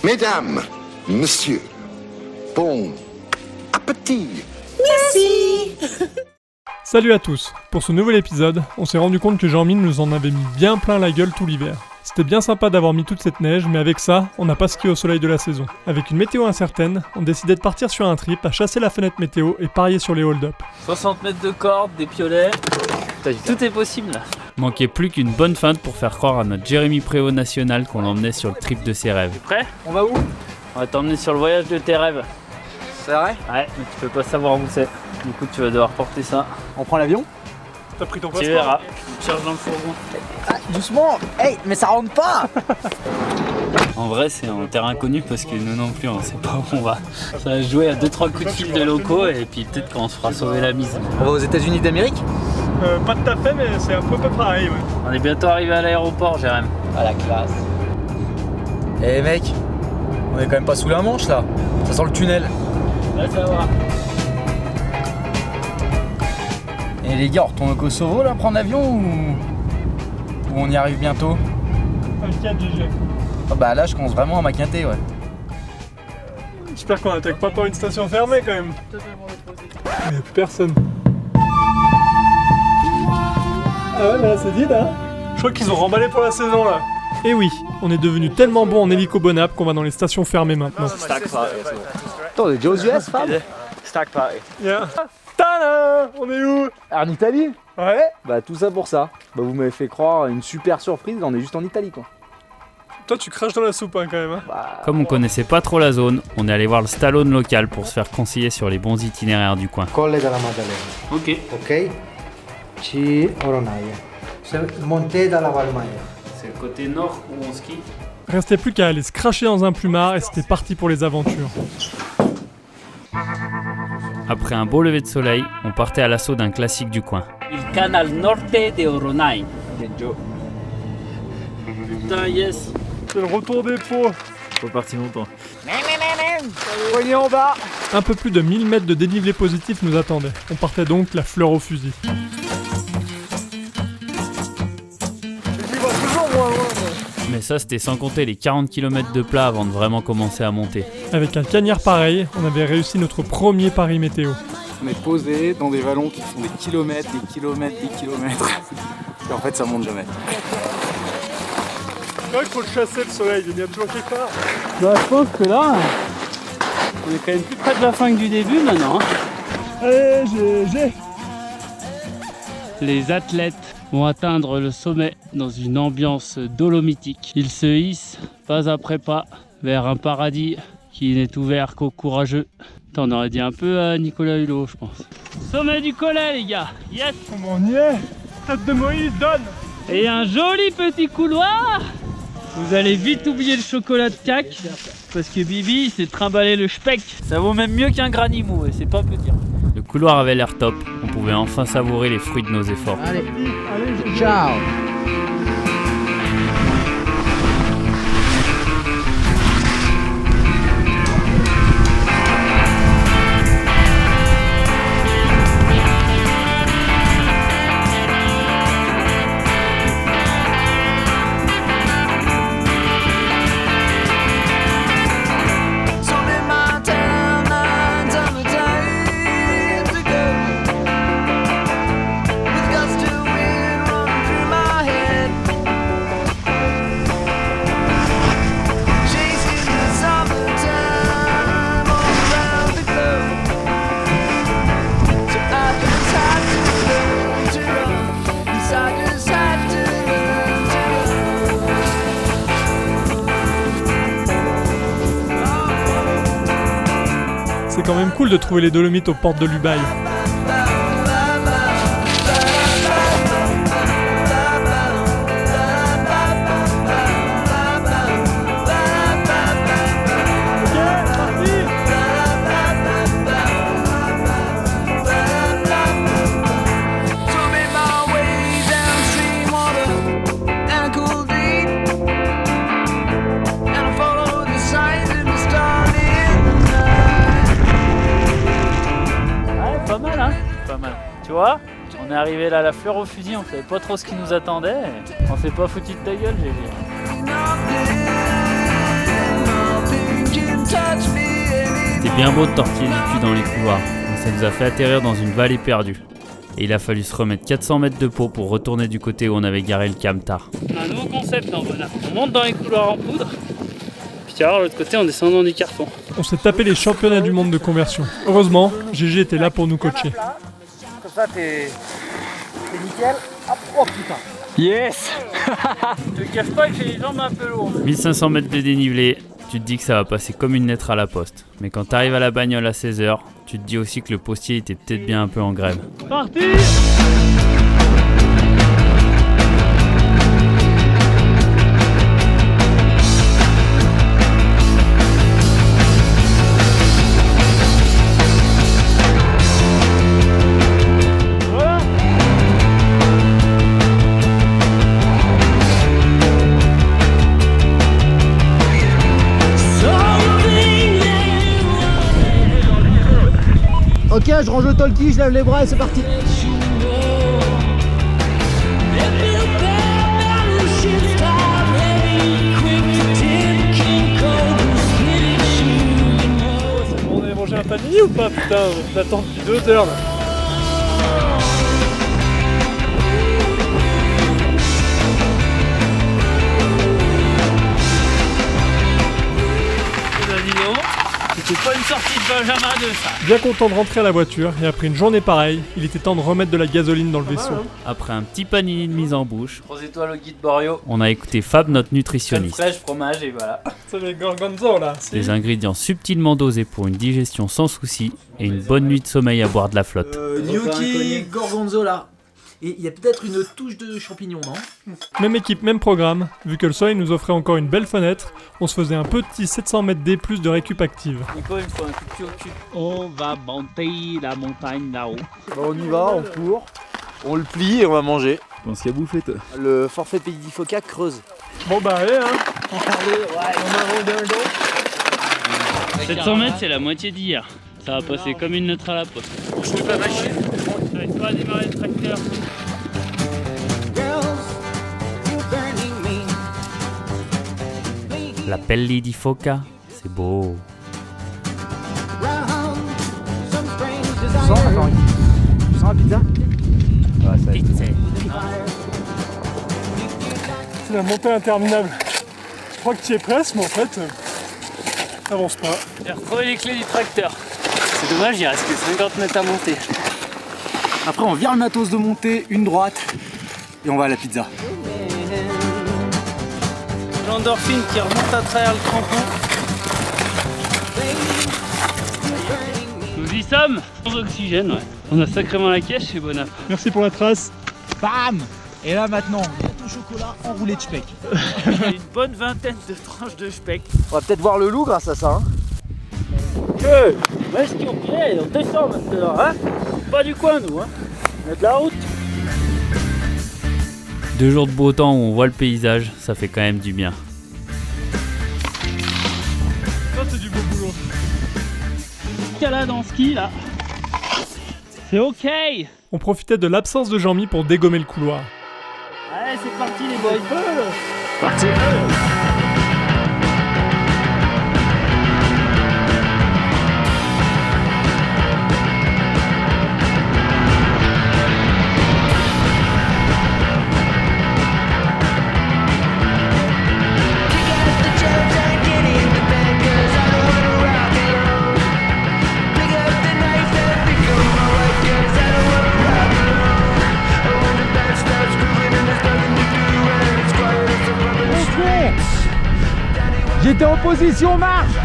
Mesdames, messieurs, bon appétit. Merci. Salut à tous. Pour ce nouvel épisode, on s'est rendu compte que Jean-Mine nous en avait mis bien plein la gueule tout l'hiver. C'était bien sympa d'avoir mis toute cette neige, mais avec ça, on n'a pas skié au soleil de la saison. Avec une météo incertaine, on décidait de partir sur un trip, à chasser la fenêtre météo et parier sur les hold-up. 60 mètres de corde, des piolets, tout est possible là. Manquait plus qu'une bonne feinte pour faire croire à notre Jérémy Préau national qu'on l'emmenait sur le trip de ses rêves. Prêt ? On va où? On va t'emmener sur le voyage de tes rêves. C'est vrai? Ouais, mais tu peux pas savoir où c'est. Du coup, tu vas devoir porter ça. On prend l'avion? T'as pris ton Tu passeport? verras. Tu charges dans le fourgon. Doucement! Hey, mais ça rentre pas! En vrai, c'est en terrain inconnu parce que nous non plus, on sait pas où on va. Ça va jouer à 2-3 coups de fil de locaux et puis peut-être qu'on se fera sauver la mise. On va aux États-Unis d'Amérique? Pas tout à fait, mais c'est un peu pareil, ouais. On est bientôt arrivé à l'aéroport, Jérém. À la classe. Eh mec, on est quand même pas sous la Manche là. Ça sent le tunnel. Là, ça va. Et les gars, on retourne au Kosovo là, prendre l'avion ou on y arrive bientôt? Un 4 GG. Ah bah là, je commence vraiment à m'inquiéter, ouais. J'espère qu'on attaque pas par une station fermée quand même. Il n'y a plus personne. Ah ouais, là c'est vide, hein. Je crois qu'ils ont remballé pour la saison là. Et oui, on est devenu tellement bon en hélico Bonap qu'on va dans les stations fermées maintenant. Attends, on est déjà aux US, femme? Stack party. Yeah. Tada! On est où? En Italie? Ouais. Bah tout ça pour ça. Bah vous m'avez fait croire une super surprise, on est juste en Italie quoi. Toi tu craches dans la soupe hein, quand même. Hein. Bah, Comme on connaissait pas trop la zone, on est allé voir le Stallone local pour se faire conseiller sur les bons itinéraires du coin. Colle della Maddalena, Ok. ok? C. Oronaia. C'est montée dalla Valmaia. C'est le côté nord où on skie. Restait plus qu'à aller se cracher dans un plumard et c'était parti pour les aventures. Après un beau lever de soleil, on partait à l'assaut d'un classique du coin. Il canal norte de Oronaï. Putain, yes. C'est le retour des pots. Faut partir longtemps. poignée en bas. Un peu plus de 1000 mètres de dénivelé positif nous attendait. On partait donc la fleur au fusil. Mais ça, c'était sans compter les 40 km de plat avant de vraiment commencer à monter. Avec un cagnard pareil, on avait réussi notre premier pari météo. On est posé dans des vallons qui font des kilomètres, des kilomètres, des kilomètres. Et en fait, ça monte jamais. C'est vrai qu'il faut le chasser le soleil, il vient toujours quelque part. Bah, je pense que là, on est quand même plus près de la fin que du début maintenant. Allez, GG. Les athlètes vont atteindre le sommet dans une ambiance dolomitique. Ils se hissent pas après pas vers un paradis qui n'est ouvert qu'aux courageux. T'en aurais dit un peu à Nicolas Hulot, je pense. Sommet du collet, les gars. Yes. Comment on y est? Tête de Moïse, donne. Et un joli petit couloir. Vous allez vite oublier le chocolat de cac parce que Bibi s'est trimballé le speck. Ça vaut même mieux qu'un granimou et c'est pas peu dire. Le couloir avait l'air top. On pouvait enfin savourer les fruits de nos efforts. Allez, ciao! C'est quand même cool de trouver les Dolomites aux portes de l'Ubaï. Tu vois, on On est arrivé là à la fleur au fusil, on savait pas trop ce qui nous attendait. On s'est pas foutu de ta gueule, GG. C'était bien beau de tortiller du cul dans les couloirs, mais ça nous a fait atterrir dans une vallée perdue. Et il a fallu se remettre 400 mètres de peau pour retourner du côté où on avait garé le camtar. Un nouveau concept dans Bonap. On monte dans les couloirs en poudre, puis alors de l'autre côté en descendant du carton. On s'est tapé les championnats du monde de conversion. Heureusement, GG était là pour nous coacher. Comme ça, t'es nickel. Hop, oh putain. Yes. Je te cache pas que j'ai les jambes un peu lourdes. 1500 mètres de dénivelé, tu te dis que ça va passer comme une lettre à la poste. Mais quand t'arrives à la bagnole à 16h, tu te dis aussi que le postier était peut-être bien un peu en grève. Parti. Ok, je range le talkie, je lève les bras et c'est parti. On a mangé un panini ou pas? Putain, on attend depuis 2 heures là. C'était pas une sortie de Benjamin 2 ça. Bien content de rentrer à la voiture, et après une journée pareille, il était temps de remettre de la gasoline dans le vaisseau. Après un petit panini de mise en bouche, 3 étoiles au guide Borio. on a écouté Fab, notre Crème nutritionniste. fraîche, fromage et voilà. C'est les gorgonzo là. Des ingrédients subtilement dosés pour une digestion sans souci et une bonne nuit de sommeil à boire de la flotte. Gnocchi, gorgonzola. Et il y a peut-être une touche de champignons, non? Même équipe, même programme. Vu que le soleil nous offrait encore une belle fenêtre, on se faisait un petit 700 mètres D plus de récup active. Nico, il me faut un coup de pied au cul. On va monter la montagne là-haut. On y va, on court, on le plie et on va manger. Je pense qu'il y a bouffé toi. Le forfait Pays d'Ifoca creuse. Bon bah allez hein. 700 mètres, c'est la moitié d'hier. Ça va passer comme une lettre à la poste. Je peux pas mâcher. Tu vas démarrer le tracteur. La Pelli di Foca, c'est beau. Tu sens la pizza? C'est la montée interminable. Je crois que tu y es presque, mais en fait, avance pas. J'ai retrouvé les clés du tracteur. C'est dommage, il reste que 50 mètres à monter. Après, on vire le matos de montée, une droite, et on va à la pizza. L'endorphine qui remonte à travers le crampon. Nous y sommes, sans oxygène, ouais. On a sacrément la caisse chez Bonap. Merci pour la trace. Bam! Et là maintenant, gâteau au chocolat enroulé de speck. Une bonne vingtaine de tranches de speck. On va peut-être voir le loup grâce à ça. Hein. Où est-ce qu'on est? On descend maintenant, hein? Pas du coin, nous, hein? On a de la route. 2 jours de beau temps où on voit le paysage, ça fait quand même du bien. Ça c'est du beau boulot. Escalade en ski, là. C'est ok! On profitait de l'absence de Jean-Mi pour dégommer le couloir. Allez, c'est parti, les boys! Parti. J'étais en position marche.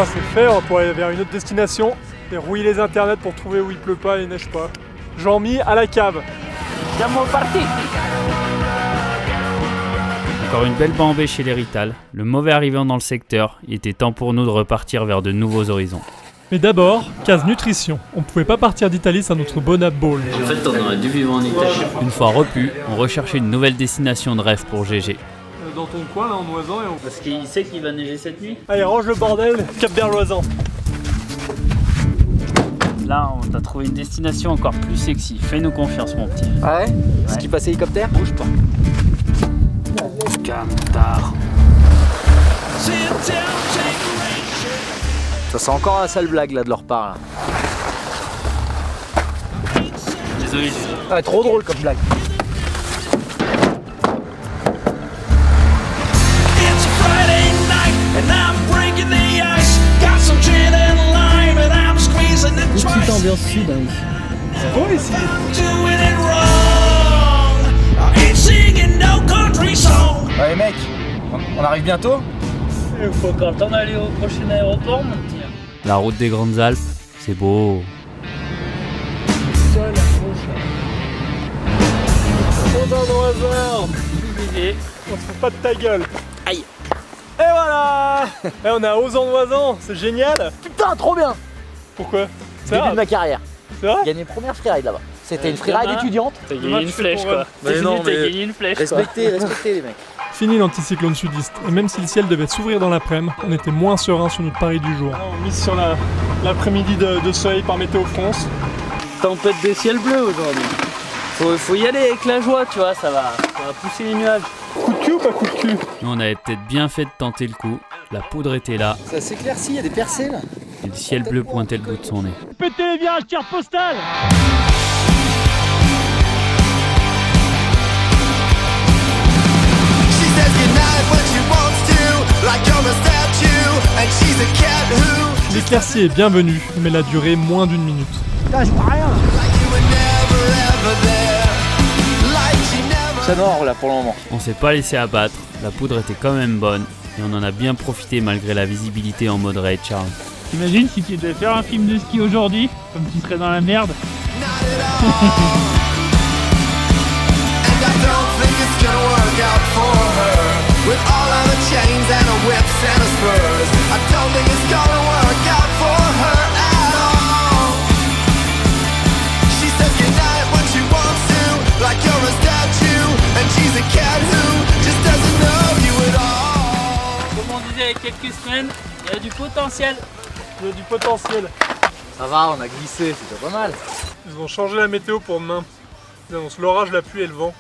Ça c'est fait, on va pouvoir aller vers une autre destination et rouiller les internets pour trouver où il pleut pas et neige pas. Jean-Mi à la cave. Siamo partiti. Encore une belle bambée chez les Rital. Le mauvais arrivant dans le secteur, il était temps pour nous de repartir vers de nouveaux horizons. Mais d'abord, case nutrition. On pouvait pas partir d'Italie sans notre Bonap Ball. En fait, on aurait dû vivre en Italie. Une fois repu, on recherchait une nouvelle destination de rêve pour GG. Dans ton coin, là, en Oisan. Parce qu'il sait qu'il va neiger cette nuit. Allez, range le bordel, Cap d'Arloisan. Là, on t'a trouvé une destination encore plus sexy. Fais-nous confiance, mon petit. Ah ouais, ce qui passe hélicoptère? Bouge pas. Qatar. Ça sent encore la sale blague là de leur part là. Désolé, Gégé. Ah, trop drôle comme blague. Petite ambiance sud hein, ici. C'est beau ici. Ouais mec, on arrive bientôt? Il faut encore le temps d'aller au prochain aéroport, mon petit. La route des Grandes Alpes, c'est beau. On se fout pas de ta gueule. Aïe. Et voilà. Et on est à Ozan-Oisan, c'est génial. Putain, trop bien! Pourquoi? C'est Début vrai. de ma carrière. C'est vrai. J'ai gagné première freeride là-bas. C'était une freeride étudiante. T'as Demain, gagné une tu fais flèche, ton quoi. run. Mais C'est non, fini, t'as mais gagné une flèche, quoi. Respectez les mecs. Fini l'anticyclone sudiste. Et même si le ciel devait s'ouvrir dans l'après-midi, on était moins serein sur notre pari du jour. On mise sur l'après-midi de soleil par Météo France. Tempête des ciels bleus aujourd'hui. Faut y aller avec la joie, tu vois, ça va pousser les nuages. Coup de cul ou pas coup de cul? Nous, on avait peut-être bien fait de tenter le coup. La poudre était là Ça s'éclaircit, il y a des percées là. et le ciel bleu pointait le bout de son nez. Pétez les virages carte postale. L'éclaircie est bienvenue, mais elle a duré moins d'une minute. Ça noir là pour le moment. On s'est pas laissé abattre, la poudre était quand même bonne et on en a bien profité malgré la visibilité en mode raid Charles. T'imagines si tu devais faire un film de ski aujourd'hui, comme tu serais dans la merde. Comme on disait il y a quelques semaines, il y a du potentiel. Il y a du potentiel. Ça va, on a glissé, c'est déjà pas mal. Ils ont changé la météo pour demain. Ils annoncent l'orage, la pluie et le vent.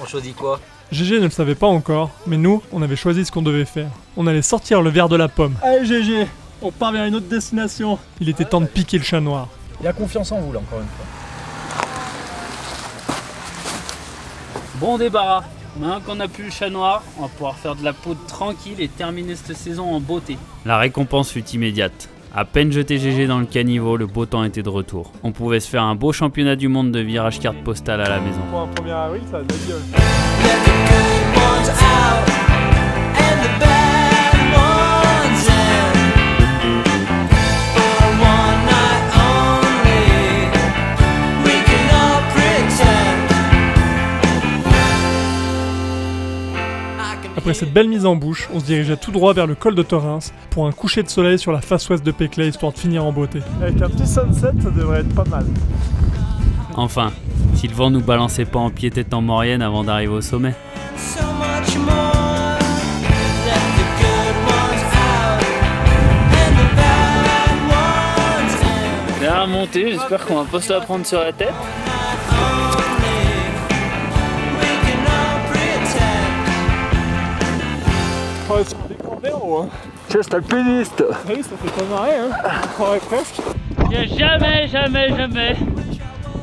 On choisit quoi? GG ne le savait pas encore, mais nous, on avait choisi ce qu'on devait faire. On allait sortir le verre de la pomme. Allez GG, on part vers une autre destination. Il était temps de piquer le chat noir. Il y a confiance en vous là encore une fois. Bon débarras. Maintenant qu'on a plus le chat noir, on va pouvoir faire de la poudre tranquille et terminer cette saison en beauté. La récompense fut immédiate. À peine jeté GG dans le caniveau, le beau temps était de retour. On pouvait se faire un beau championnat du monde de virage carte postale à la maison. Pour un 1er avril, ça a de la gueule. Après cette belle mise en bouche, on se dirigeait tout droit vers le col de Thorens pour un coucher de soleil sur la face ouest de Péclay histoire de finir en beauté. Avec un petit sunset, ça devrait être pas mal. Enfin, si le vent nous balançait pas en pied-tête en Maurienne avant d'arriver au sommet. Dernière montée, j'espère qu'on va pas se la prendre sur la tête. Oh, c'est des grands verres, hein. Chest alpiniste. Oui, ça fait pas marrer, hein. On croirait presque. Il n'y a jamais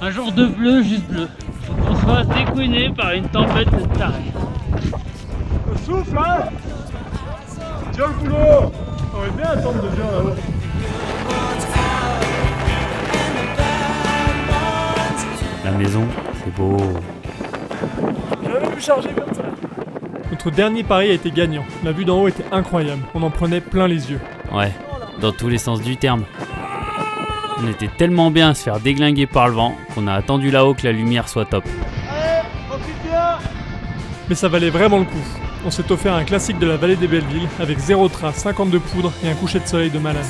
un jour de bleu, juste bleu. Faut qu'on se fasse découiner par une tempête de taré. Le souffle, hein. Tiens le boulot. On va bien attendre de gens là-haut. La maison, c'est beau. J'ai jamais pu charger comme ça. Notre dernier pari a été gagnant. La vue d'en haut était incroyable. On en prenait plein les yeux. Ouais, dans tous les sens du terme. On était tellement bien à se faire déglinguer par le vent qu'on a attendu là-haut que la lumière soit top. Mais ça valait vraiment le coup. On s'est offert un classique de la vallée des Bellevilles avec 0 trace, 50 de poudre et un coucher de soleil de malade.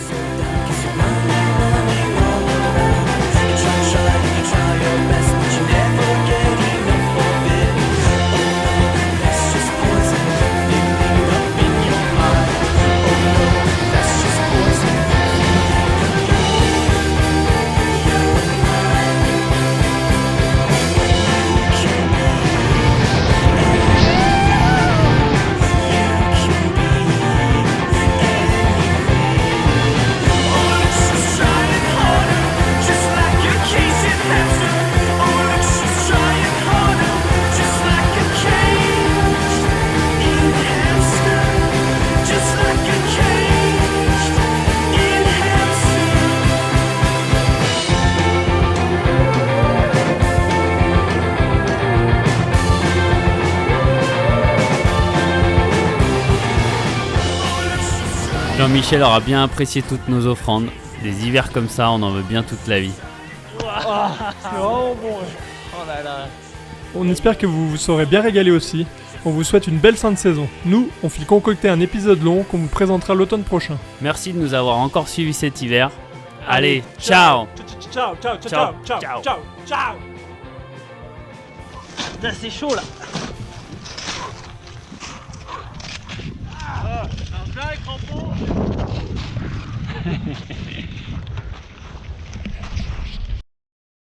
Jean-Michel aura bien apprécié toutes nos offrandes. Des hivers comme ça, on en veut bien toute la vie. On espère que vous vous serez bien régalé aussi. On vous souhaite une belle fin de saison. Nous, on file concocter un épisode long qu'on vous présentera l'automne prochain. Merci de nous avoir encore suivis cet hiver. Allez, ciao. Ciao, ciao, ciao, ciao, ciao, ciao, ciao. Putain, c'est chaud là. Un vrai crampon.